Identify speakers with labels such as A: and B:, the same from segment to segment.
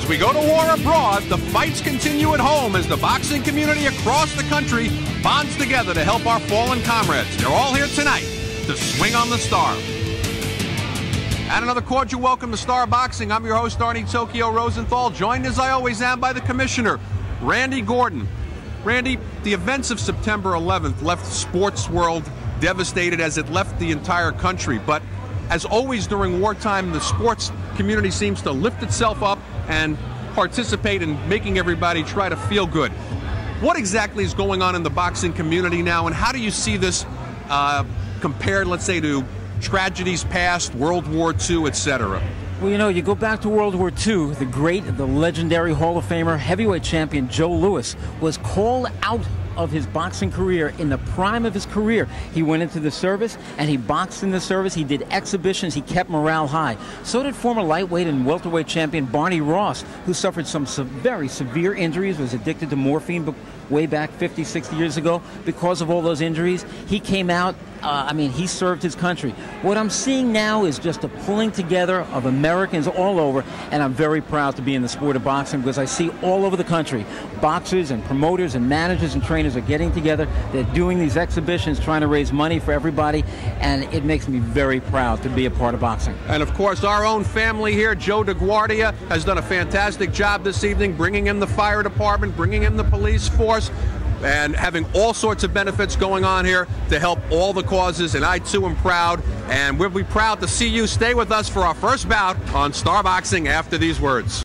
A: As we go to war abroad, the fights continue at home as the boxing community across the country bonds together to help our fallen comrades. They're all here tonight to swing on the star. And another cordial welcome to Star Boxing. I'm your host, Arnie Tokyo Rosenthal, joined as I always am by the commissioner, Randy Gordon. Randy, the events of September 11th left the sports world devastated as it left the entire country. But as always during wartime, the sports community seems to lift itself up and participate in making everybody try to feel good. What exactly is going on in the boxing community now, and how do you see this compared, let's say, to tragedies past, World War II, etc.?
B: Well, you know, you go back to World War II, the legendary Hall of Famer, heavyweight champion Joe Louis was called out of his boxing career in the prime of his career. He went into the service and he boxed in the service. He did exhibitions. He kept morale high. So did former lightweight and welterweight champion Barney Ross, who suffered some very severe injuries, was addicted to morphine way back 50, 60 years ago. Because of all those injuries, he came out. He served his country. What I'm seeing now is just a pulling together of Americans all over, and I'm very proud to be in the sport of boxing because I see all over the country boxers and promoters and managers and trainers are getting together. They're doing these exhibitions, trying to raise money for everybody, and it makes me very proud to be a part of boxing.
A: And of course, our own family here, Joe DeGuardia, has done a fantastic job this evening, bringing in the fire department, bringing in the police force, and having all sorts of benefits going on here to help all the causes, and I too am proud, and we'll be proud to see you. Stay with us for our first bout on Star Boxing after these words.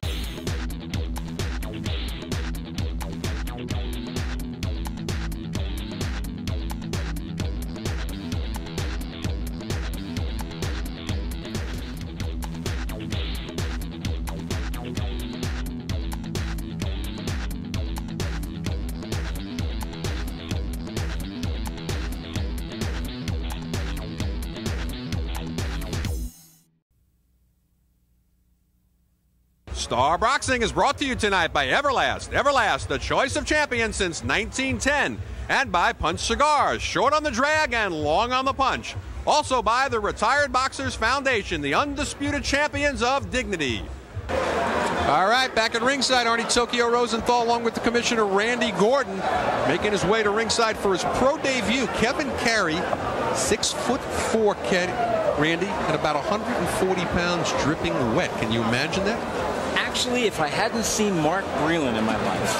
A: Star Boxing is brought to you tonight by Everlast. Everlast, the choice of champions since 1910. And by Punch Cigars, short on the drag and long on the punch. Also by the Retired Boxers Foundation, the undisputed champions of dignity. All right, back at ringside, Arnie Tokyo Rosenthal along with the commissioner, Randy Gordon, making his way to ringside for his pro debut. Kevin Carey, 6'4", Randy, at about 140 pounds, dripping wet. Can you imagine that?
B: Actually, if I hadn't seen Mark Breland in my life,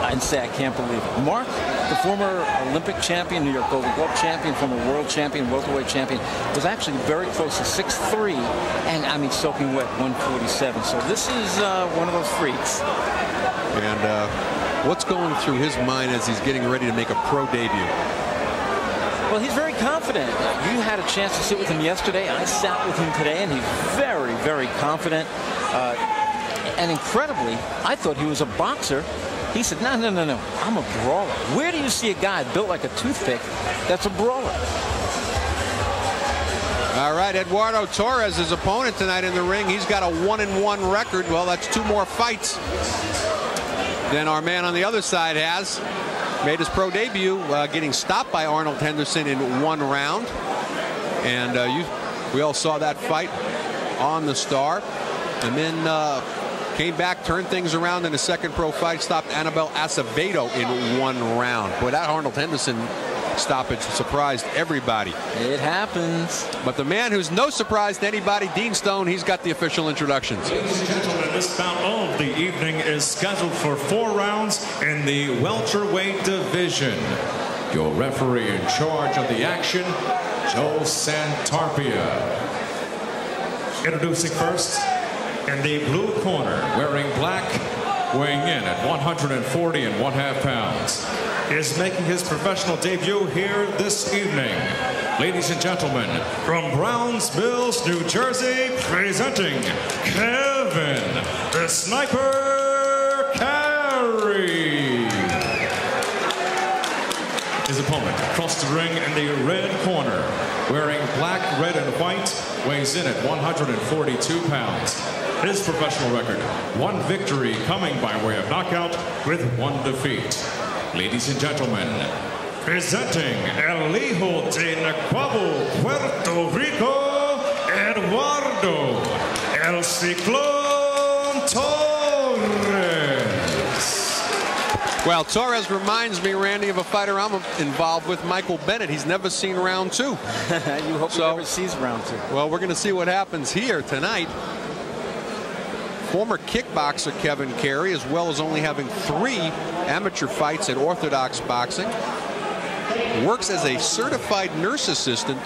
B: I'd say I can't believe it. Mark, the former Olympic champion, New York Golden Glove champion, former world champion, welterweight champion, was actually very close to 6'3", and I mean soaking wet, 147. So this is one of those freaks.
A: And what's going through his mind as he's getting ready to make a pro debut?
B: Well, he's very confident. You had a chance to sit with him yesterday. I sat with him today, and he's very, very confident. And incredibly, I thought he was a boxer. He said, no, I'm a brawler. Where do you see a guy built like a toothpick that's a brawler?
A: All right, Eduardo Torres, his opponent tonight in the ring. He's got a 1-1 record. Well, that's 2 more fights than our man on the other side has. Made his pro debut getting stopped by Arnold Henderson in 1 round. And we all saw that fight on the Star. And then came back, turned things around in a second pro fight, stopped Annabelle Acevedo in 1 round. Boy, that Arnold Henderson stoppage surprised everybody.
B: It happens.
A: But the man who's no surprise to anybody, Dean Stone, he's got the official introductions.
C: Ladies and gentlemen, this bout of the evening is scheduled for 4 rounds in the welterweight division. Your referee in charge of the action, Joe Santarpia. Introducing first, in the blue corner, wearing black, weighing in at 140½ pounds, is making his professional debut here this evening. Ladies and gentlemen, from Browns Mills, New Jersey, presenting Kevin the Sniper Carey. His opponent across the ring in the red corner, wearing black, red, and white, weighs in at 142 pounds. His professional record, 1 victory coming by way of knockout with 1 defeat. Ladies and gentlemen, presenting El Hijo de Nacuabo, Puerto Rico, Eduardo El Ciclón Torres.
A: Well, Torres reminds me, Randy, of a fighter I'm involved with, Michael Bennett. He's never seen round 2.
B: You hope he never sees round 2.
A: Well, we're going to see what happens here tonight. Former kickboxer Kevin Carey, as well as only having 3 amateur fights at Orthodox Boxing. Works as a certified nurse assistant.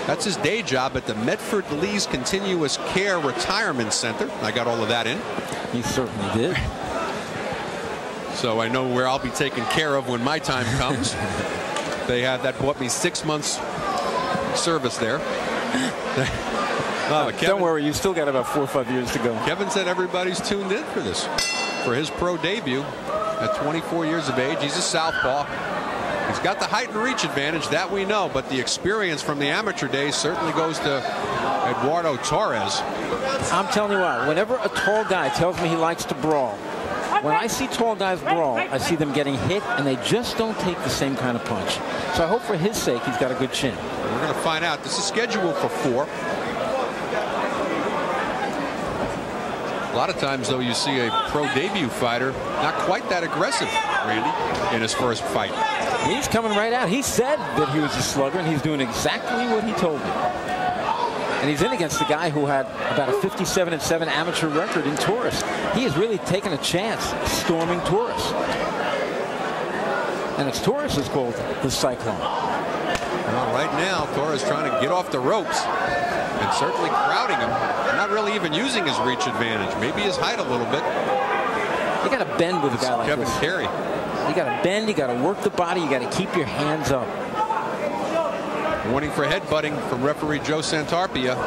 A: That's his day job at the Medford Lee's Continuous Care Retirement Center. I got all of that in.
B: He certainly did.
A: So I know where I'll be taken care of when my time comes. That bought me 6 months service there.
B: Don't worry, you still got about 4 or 5 years to go.
A: Kevin said everybody's tuned in for this, for his pro debut at 24 years of age. He's a southpaw. He's got the height and reach advantage, that we know, but the experience from the amateur days certainly goes to Eduardo Torres.
B: I'm telling you what, whenever a tall guy tells me he likes to brawl, when I see tall guys brawl, I see them getting hit, and they just don't take the same kind of punch. So I hope for his sake he's got a good chin.
A: We're going to find out. This is scheduled for 4. A lot of times, though, you see a pro debut fighter not quite that aggressive, Randy, in his first fight.
B: He's coming right out. He said that he was a slugger, and he's doing exactly what he told me. And he's in against the guy who had about a 57-7 amateur record in Torres. He has really taken a chance storming Torres. And it's Torres is called the Cyclone.
A: Well, right now, Torres trying to get off the ropes and certainly crowding him. Not really even using his reach advantage. Maybe his height a little bit.
B: You got to bend with a guy like
A: Kevin
B: this.
A: Carey.
B: You got to bend. You got to work the body. You got to keep your hands up.
A: Warning for headbutting from referee Joe Santarpia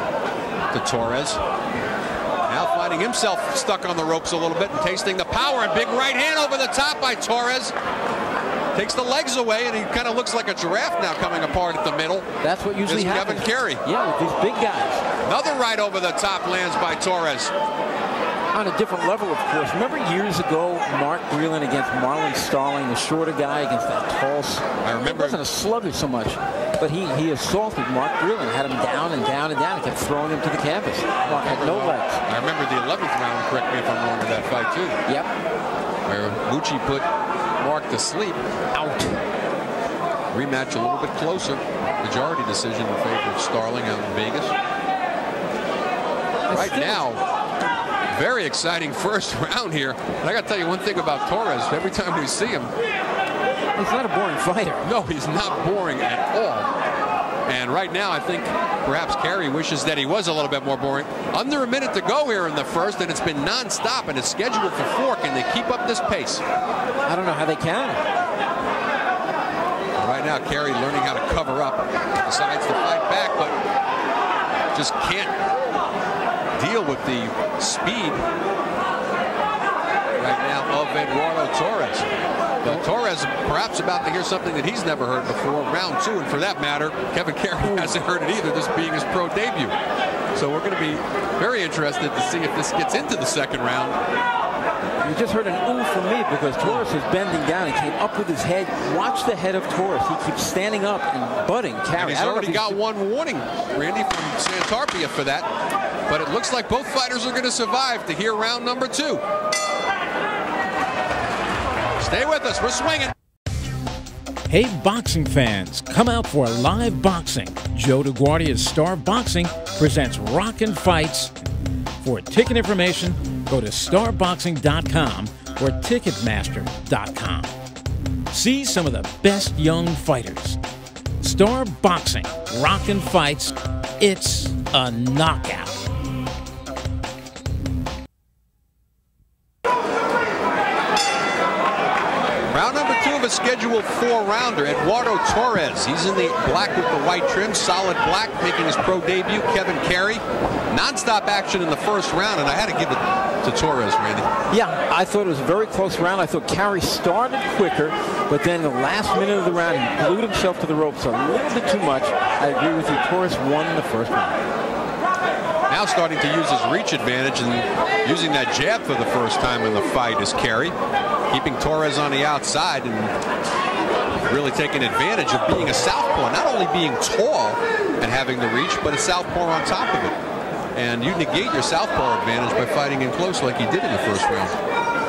A: to Torres. Now finding himself stuck on the ropes a little bit and tasting the power, and big right hand over the top by Torres. Takes the legs away, and he kind of looks like a giraffe now coming apart at the middle.
B: That's what usually happens.
A: Kevin Carey.
B: Yeah, with these big guys.
A: Another right over the top lands by Torres.
B: On a different level, of course. Remember years ago, Mark Breland against Marlon Starling, the shorter guy against that tall.
A: I remember.
B: He wasn't a slugger so much, but he assaulted Mark Breland, had him down and down and down, and kept throwing him to the canvas. Mark had no legs.
A: I remember the 11th round, correct me if I'm wrong, of that fight, too.
B: Yep.
A: Where Bucci put Mark to sleep.
B: Out.
A: Rematch a little bit closer. Majority decision in favor of Starling out in Vegas. Right now, very exciting first round here. And I got to tell you one thing about Torres. Every time we see him,
B: he's not a boring fighter.
A: No, he's not boring at all. And right now, I think perhaps Carey wishes that he was a little bit more boring. Under a minute to go here in the first, and it's been nonstop, and it's scheduled for 4. Can they keep up this pace?
B: I don't know how they can.
A: Right now, Carey learning how to cover up. Decides to fight back, but just can't deal with the speed right now of Eduardo Torres. But Torres perhaps about to hear something that he's never heard before, round 2, and for that matter, Kevin Carey hasn't heard it either, this being his pro debut. So we're going to be very interested to see if this gets into the second round.
B: You just heard an ooh from me because Torres is bending down and came up with his head. Watch the head of Torres. He keeps standing up and butting Carey.
A: And he's already got one warning, Randy, from Santarpia for that. But it looks like both fighters are going to survive to hear round number 2. Stay with us. We're swinging.
D: Hey, boxing fans, come out for live boxing. Joe DeGuardia's Star Boxing presents Rockin' Fights. For ticket information, go to starboxing.com or ticketmaster.com. See some of the best young fighters. Star Boxing, Rockin' Fights. It's a knockout.
A: Round number 2 of a scheduled 4-rounder. Eduardo Torres. He's in the black with the white trim, solid black, making his pro debut. Kevin Carey. Non-stop action in the first round, and I had to give it to Torres, Randy.
B: Yeah, I thought it was a very close round. I thought Carey started quicker, but then the last minute of the round, he glued himself to the ropes a little bit too much. I agree with you. Torres won the first round.
A: Now starting to use his reach advantage and using that jab for the first time in the fight is Carey. Keeping Torres on the outside and really taking advantage of being a southpaw. Not only being tall and having the reach, but a southpaw on top of it. And you negate your southpaw advantage by fighting in close like he did in the first round.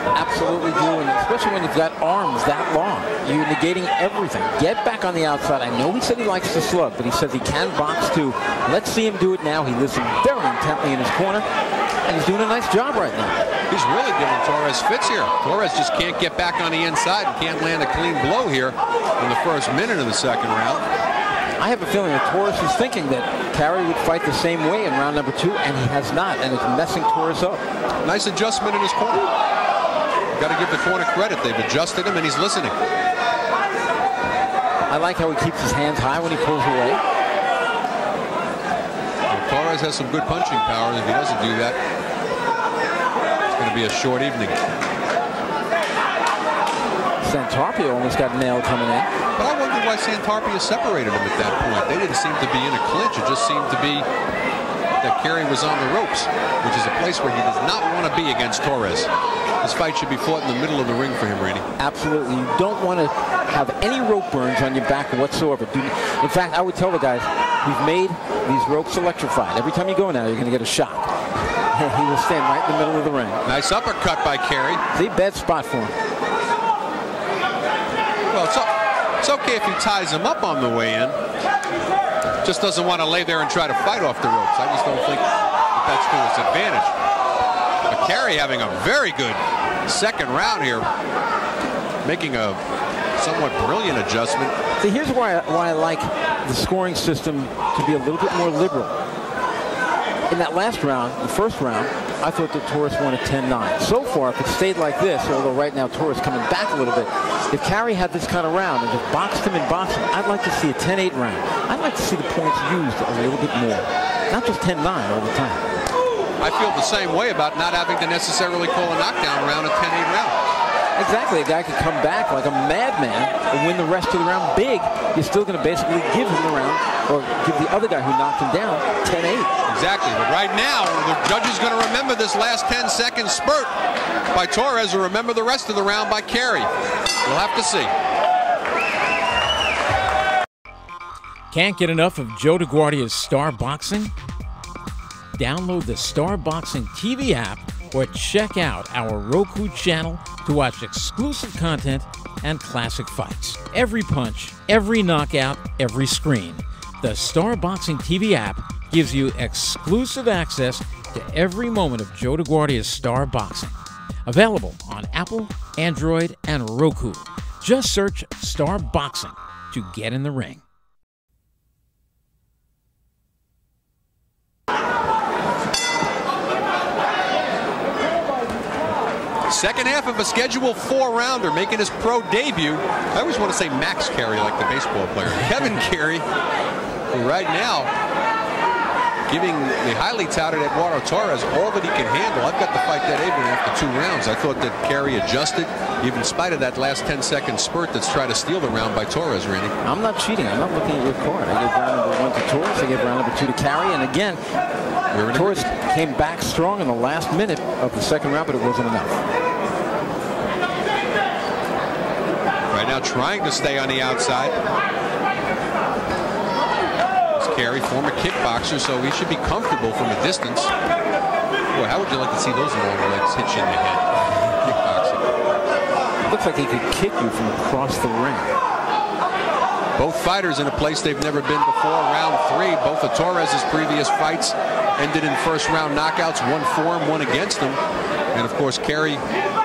B: Absolutely do, and especially when you've got arms that long. You're negating everything. Get back on the outside. I know he said he likes to slug, but he says he can box too. Let's see him do it now. He listened very intently in his corner, and he's doing a nice job right now.
A: He's really giving Torres fits here. Torres just can't get back on the inside and can't land a clean blow here in the first minute of the second round.
B: I have a feeling that Torres is thinking that Carey would fight the same way in round number 2, and he has not, and it's messing Torres up.
A: Nice adjustment in his corner. Got to give the corner credit. They've adjusted him, and he's listening.
B: I like how he keeps his hands high when he pulls away.
A: Well, Torres has some good punching power, and if he doesn't do that, it's going to be a short evening.
B: Santarpia almost got nailed coming in.
A: But I wonder why Santarpia separated him at that point. They didn't seem to be in a clinch. It just seemed to be that Carey was on the ropes, which is a place where he does not want to be against Torres. This fight should be fought in the middle of the ring for him, Randy.
B: Absolutely. You don't want to have any rope burns on your back whatsoever. In fact, I would tell the guys, we've made these ropes electrified. Every time you go now, you're going to get a shock. He will stand right in the middle of the ring.
A: Nice uppercut by Carey.
B: See, bad spot for him.
A: Well, it's okay if he ties him up on the way in. Just doesn't want to lay there and try to fight off the ropes. I just don't think that's to his advantage. But Carey having a very good second round here, making a somewhat brilliant adjustment.
B: See, here's why I like the scoring system to be a little bit more liberal. In that last round, the first round, I thought that Torres won a 10-9. So far, if it stayed like this, although right now Torres coming back a little bit, if Carey had this kind of round and just boxed him and boxed him, I'd like to see a 10-8 round. I'd like to see the points used a little bit more, not just 10-9 all the time.
A: I feel the same way about not having to necessarily call a knockdown round a 10-8 round.
B: Exactly. A guy could come back like a madman and win the rest of the round big. You're still going to basically give him the round, or give the other guy who knocked him down 10-8.
A: Exactly. But right now, the judge is going to remember this last 10-second spurt by Torres and remember the rest of the round by Carey. We'll have to see.
D: Can't get enough of Joe DeGuardia's Star Boxing? Download the Star Boxing TV app or check out our Roku channel to watch exclusive content and classic fights. Every punch, every knockout, every screen. The Star Boxing TV app gives you exclusive access to every moment of Joe DeGuardia's Star Boxing. Available on Apple, Android, and Roku. Just search Star Boxing to get in the ring.
A: Second half of a scheduled 4-rounder, making his pro debut. I always want to say Max Carey, like the baseball player. Kevin Carey, who right now giving the highly touted Eduardo Torres all that he can handle. I've got the fight that evening after 2 rounds. I thought that Carey adjusted, even in spite of that last 10-second spurt that's tried to steal the round by Torres, Randy.
B: I'm not cheating. I'm not looking at your card. I gave round number 1 to Torres. I gave round number 2 to Carey. And again, Torres came back strong in the last minute of the second round, but it wasn't enough.
A: Right now trying to stay on the outside. Carey, former kickboxer, so he should be comfortable from a distance. Boy, how would you like to see those long legs hit you in the head? Kickboxing.
B: Looks like he could kick you from across the ring.
A: Both fighters in a place they've never been before. Round 3, both of Torres' previous fights ended in first-round knockouts, one for him, one against him. And, of course, Carey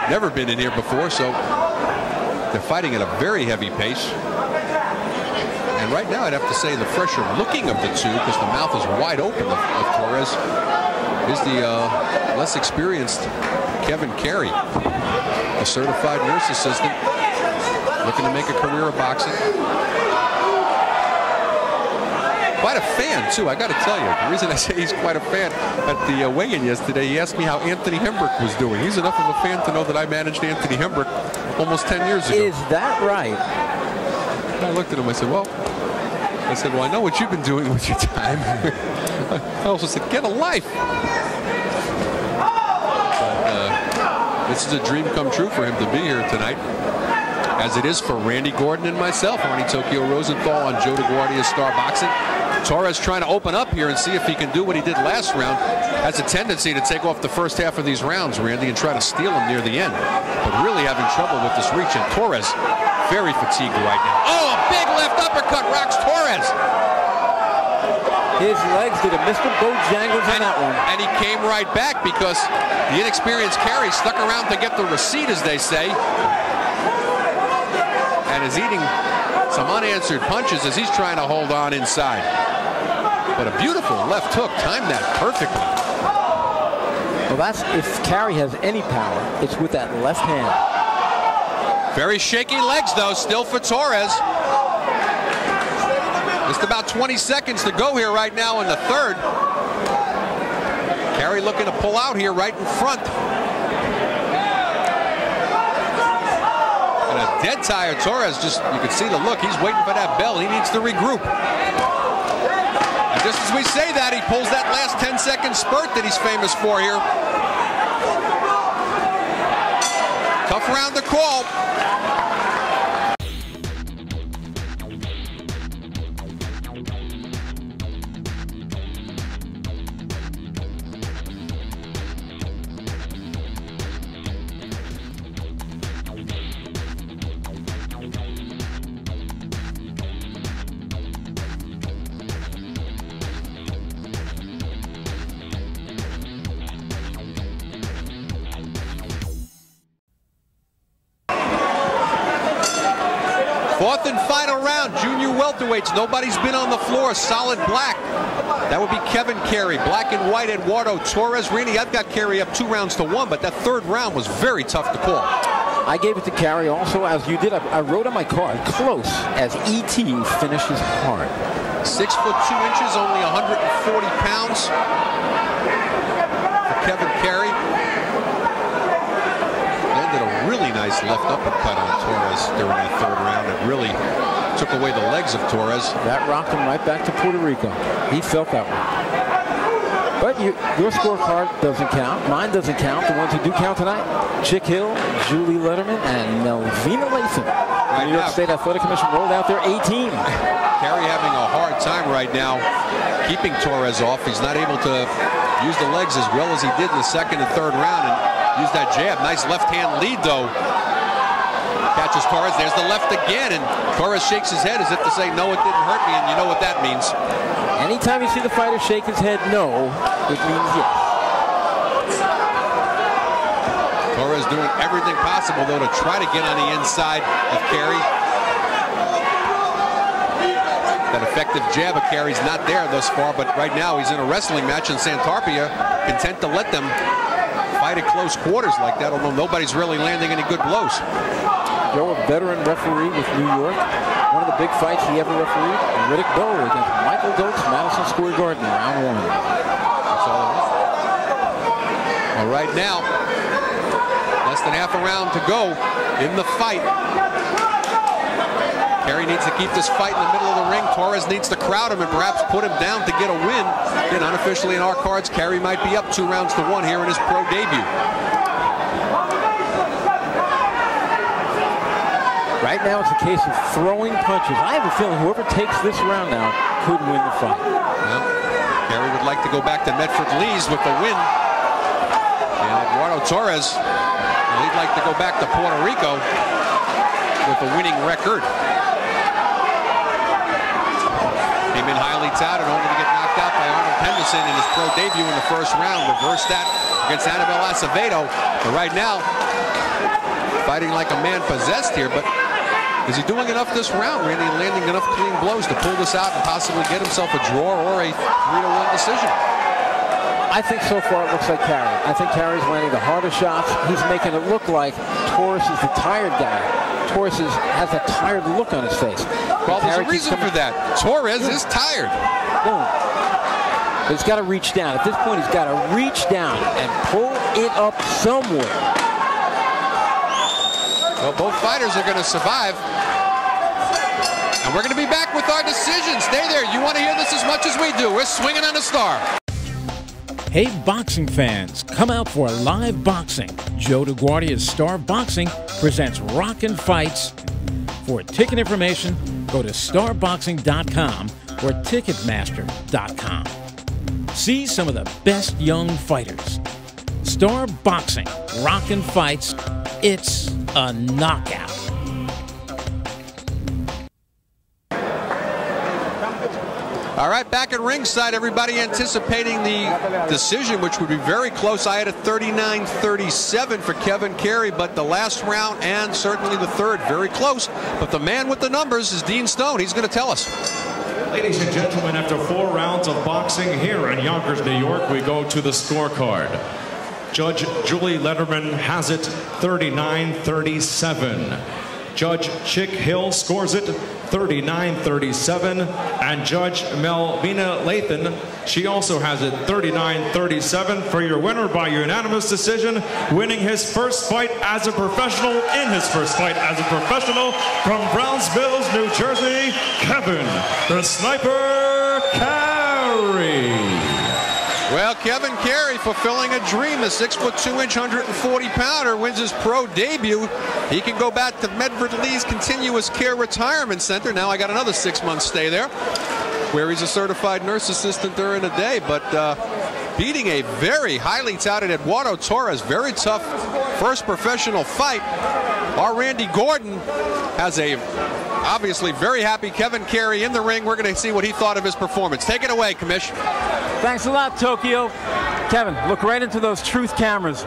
A: never been in here before, so they're fighting at a very heavy pace. And right now, I'd have to say the fresher looking of the two, because the mouth is wide open of Torres, is the less experienced Kevin Carey, a certified nurse assistant, looking to make a career of boxing. Quite a fan, too, I got to tell you. The reason I say he's quite a fan, at the weigh-in yesterday, he asked me how Anthony Hembrick was doing. He's enough of a fan to know that I managed Anthony Hembrick almost 10 years ago.
B: Is that right?
A: I looked at him, I said, well, I know what you've been doing with your time. I also said, get a life. But, this is a dream come true for him to be here tonight, as it is for Randy Gordon and myself, Arnie Tokyo Rosenthal, on Joe DeGuardia's Star Boxing. Torres trying to open up here and see if he can do what he did last round. Has a tendency to take off the first half of these rounds, Randy, and try to steal them near the end. But really having trouble with this reach. And Torres, very fatigued right now. Oh, a big left uppercut rocks Torres.
B: His legs did a Mr. Bojangles on that one.
A: And he came right back because the inexperienced Carey stuck around to get the receipt, as they say. And is eating some unanswered punches as he's trying to hold on inside. But a beautiful left hook, timed that perfectly.
B: Well, that's if Carey has any power, it's with that left hand.
A: Very shaky legs, though, still for Torres. Just about 20 seconds to go here right now in the third. Carey looking to pull out here right in front. And a dead tired Torres, just, you can see the look. He's waiting for that bell. He needs to regroup. And just as we say that, he pulls that last 10-second spurt that he's famous for here. Tough round to call. Fourth and final round, junior welterweights. Nobody's been on the floor. Solid black. That would be Kevin Carey. Black and white, Eduardo Torres. Randy, I've got Carey up 2-1, but that third round was very tough to call.
B: I gave it to Carey also, as you did. I wrote on my card, close, as E.T. finishes hard.
A: 6 foot 2 inches, only 140 pounds for Kevin Carey. Landed a really nice left uppercut on Torres during that third round. It really took away the legs of Torres.
B: That rocked him right back to Puerto Rico. He felt that one. But your scorecard doesn't count. Mine doesn't count. The ones who do count tonight, Chick Hill, Julie Letterman, and Melvina Latham.
A: Right
B: New York State Athletic Commission rolled out their 18.
A: Carey having a hard time right now keeping Torres off. He's not able to use the legs as well as he did in the second and third round and use that jab. Nice left hand lead though. Catches Torres. There's the left again, and Torres shakes his head as if to say, no, it didn't hurt me, and you know what that means.
B: Anytime you see the fighter shake his head no, it means yes.
A: Torres doing everything possible, though, to try to get on the inside of Carey. That effective jab of Carey's not there thus far, but right now he's in a wrestling match, and Santarpia content to let them fight at close quarters like that, although nobody's really landing any good blows.
B: Joe, a veteran referee with New York. One of the big fights he ever refereed, Riddick Bowe against Michael Goetz, Madison Square Garden, round 1.
A: That's all it is. Well, right now, less than half a round to go in the fight. Carey needs to keep this fight in the middle of the ring. Torres needs to crowd him and perhaps put him down to get a win. Again, unofficially in our cards, Carey might be up 2-1 here in his pro debut.
B: Right now, it's a case of throwing punches. I have a feeling whoever takes this round now could win the fight.
A: Well, Carey would like to go back to Medford Lee's with the win. And Eduardo Torres, well, he'd like to go back to Puerto Rico with a winning record. Came in highly touted, only to get knocked out by Arnold Henderson in his pro debut in the first round. Reversed that against Anibal Acevedo. But right now, fighting like a man possessed here, but is he doing enough this round, Randy, landing enough clean blows to pull this out and possibly get himself a draw or a 3-1 decision?
B: I think so far it looks like Carey. I think Carey's landing the harder shots. He's making it look like Torres is the tired guy. Torres has a tired look on his face.
A: Well, there's a reason for that. Torres is tired.
B: Boom. But he's got to reach down. At this point, he's got to reach down and pull it up somewhere.
A: Well, both fighters are going to survive. And we're going to be back with our decision. Stay there. You want to hear this as much as we do. We're swinging on a star.
D: Hey, boxing fans, come out for live boxing. Joe DeGuardia's Star Boxing presents Rockin' Fights. For ticket information, go to starboxing.com or Ticketmaster.com. See some of the best young fighters. Star Boxing, Rockin' Fights, it's a knockout.
A: All right, back at ringside, everybody anticipating the decision, which would be very close. I had a 39-37 for Kevin Carey, but the last round and certainly the third, very close. But the man with the numbers is Dean Stone. He's going to tell us.
C: Ladies and gentlemen, after 4 rounds of boxing here in Yonkers, New York, we go to the scorecard. Judge Julie Letterman has it 39-37. Judge Chick Hill scores it 39-37. And Judge Melvina Lathan, she also has it 39-37 for your winner by unanimous decision, winning his first fight as a professional, from Brownsville, New Jersey, Kevin the Sniper Carey.
A: Well, Kevin Carey fulfilling a dream. The 6'2", 140-pounder wins his pro debut. He can go back to Medford Lee's Continuous Care Retirement Center. Now I got another 6-month stay there, where he's a certified nurse assistant during the day. But beating a very highly touted Eduardo Torres, very tough first professional fight. Our Randy Gordon has a obviously very happy Kevin Carey in the ring. We're going to see what he thought of his performance. Take it away, Commish.
B: Thanks a lot, Tokyo. Kevin, look right into those truth cameras.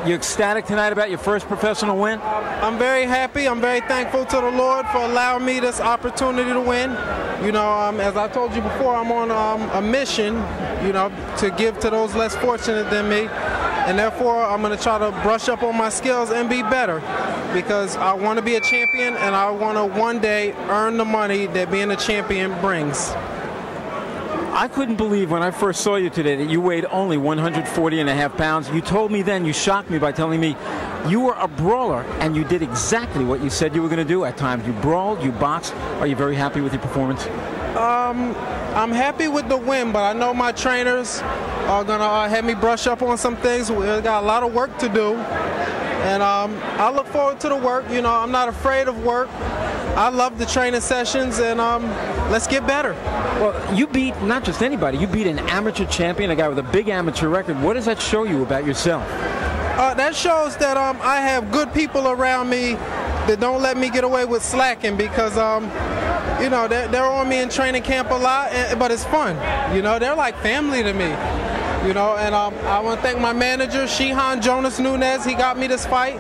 B: You ecstatic tonight about your first professional win?
E: I'm very happy. I'm very thankful to the Lord for allowing me this opportunity to win. You know, as I told you before, I'm on a mission, you know, to give to those less fortunate than me. And therefore, I'm going to try to brush up on my skills and be better, because I want to be a champion and I want to one day earn the money that being a champion brings.
B: I couldn't believe when I first saw you today that you weighed only 140.5 pounds. You told me then, you shocked me by telling me you were a brawler, and you did exactly what you said you were going to do at times. You brawled, you boxed. Are you very happy with your performance?
E: I'm happy with the win, but I know my trainers are going to have me brush up on some things. We've got a lot of work to do, and I look forward to the work. You know, I'm not afraid of work. I love the training sessions, and let's get better.
B: Well, you beat not just anybody. You beat an amateur champion, a guy with a big amateur record. What does that show you about yourself?
E: That shows that I have good people around me that don't let me get away with slacking, because you know, they're on me in training camp a lot, but it's fun. You know, they're like family to me. You know, and I want to thank my manager, Shihan Jonas Nunez. He got me this fight.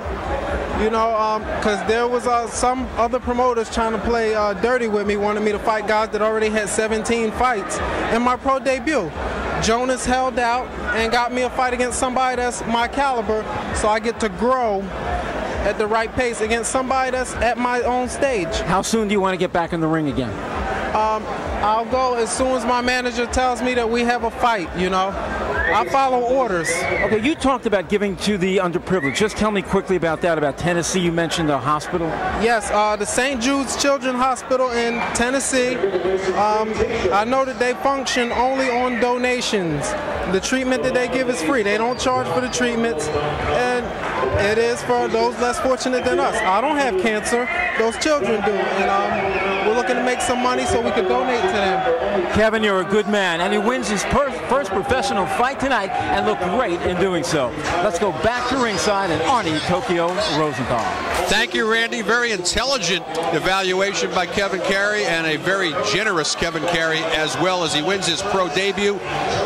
E: You know, because there was some other promoters trying to play dirty with me, wanted me to fight guys that already had 17 fights in my pro debut. Jonas held out and got me a fight against somebody that's my caliber, so I get to grow at the right pace against somebody that's at my own stage.
B: How soon do you want to get back in the ring again?
E: I'll go as soon as my manager tells me that we have a fight, you know. I follow orders.
B: Okay, you talked about giving to the underprivileged. Just tell me quickly about that, about Tennessee. You mentioned the hospital.
E: Yes, the St. Jude's Children's Hospital in Tennessee. I know that they function only on donations. The treatment that they give is free. They don't charge for the treatments, and it is for those less fortunate than us. I don't have cancer. Those children do, and we're looking to make some money so we can donate to them.
B: Kevin, you're a good man, and he wins his first professional fight tonight and looked great in doing so. Let's go back to ringside and Arnie Tokyo Rosenthal.
A: Thank you, Randy. Very intelligent evaluation by Kevin Carey, and a very generous Kevin Carey as well, as he wins his pro debut.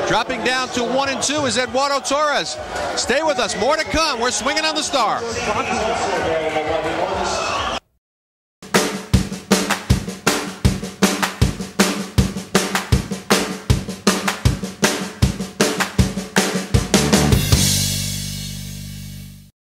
A: Dropping down to 1-2 is Eduardo Torres. Stay with us. More to come. We're swinging on the star.